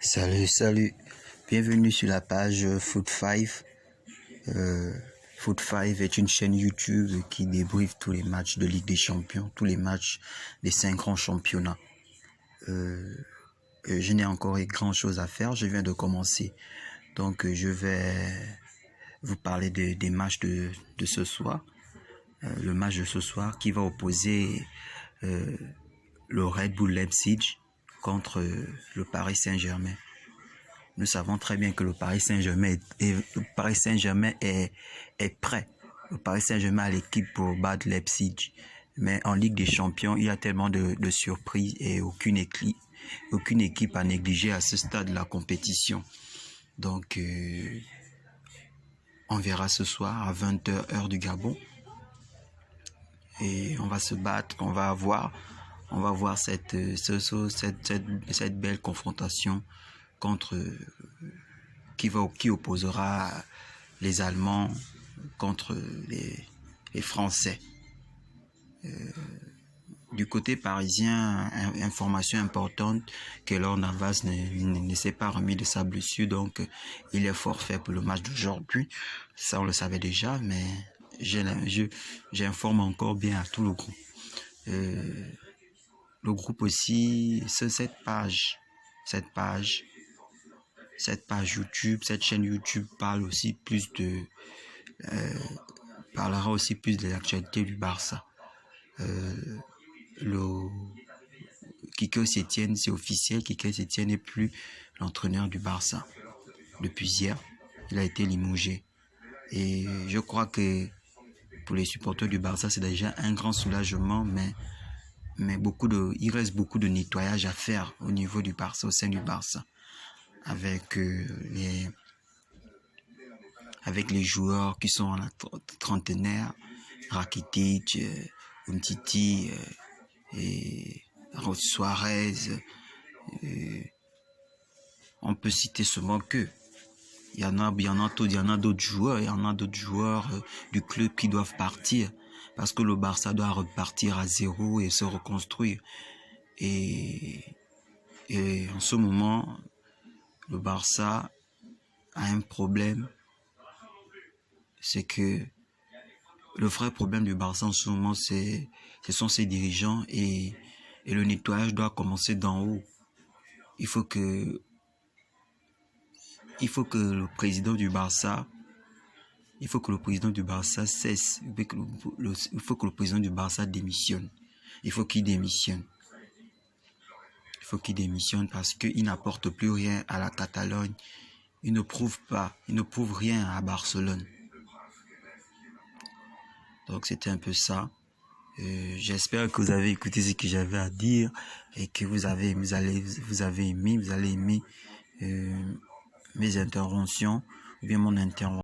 Salut, bienvenue sur la page Foot5. Foot5 est une chaîne YouTube qui débriefe tous les matchs de Ligue des Champions, tous les matchs des 5 grands championnats. Je n'ai encore grand chose à faire, je viens de commencer. Donc je vais vous parler des matchs de ce soir. Le match de ce soir qui va opposer le Red Bull Leipzig contre le Paris Saint-Germain. Nous savons très bien que le Paris Saint-Germain est prêt. Le Paris Saint-Germain a l'équipe pour battre Leipzig. Mais en Ligue des Champions, il y a tellement de surprises et aucune équipe à négliger à ce stade de la compétition. Donc, on verra ce soir à 20h heure du Gabon. Et on va se battre, on va voir cette belle confrontation contre qui opposera les Allemands contre les Français. Du côté parisien, information importante, Keylor Navas ne s'est pas remis de sa blessure, donc il est forfait pour le match d'aujourd'hui. Ça, on le savait déjà, mais j'informe encore bien à tout le groupe. Le groupe aussi, cette page YouTube, cette chaîne YouTube parlera aussi plus de l'actualité du Barça. Quique Setien, c'est officiel, Quique Setien n'est plus l'entraîneur du Barça. Depuis hier, il a été limogé. Et je crois que pour les supporters du Barça, c'est déjà un grand soulagement, mais il reste beaucoup de nettoyage à faire au niveau du Barça, au sein du Barça, avec les joueurs qui sont en la trentenaire, Rakitic, Umtiti et Suarez. On peut citer seulement qu'eux. Il y en a d'autres joueurs du club qui doivent partir parce que le Barça doit repartir à zéro et se reconstruire. Et en ce moment, le Barça a un problème. C'est que le vrai problème du Barça en ce moment, ce sont ses dirigeants et le nettoyage doit commencer d'en haut. Il faut que le président du Barça cesse. Il faut que le président du Barça démissionne. Il faut qu'il démissionne. Parce qu'il n'apporte plus rien à la Catalogne. Il ne prouve rien à Barcelone. Donc c'était un peu ça. J'espère que vous avez écouté ce que j'avais à dire et que vous allez aimer mes interventions ou bien mon intervention.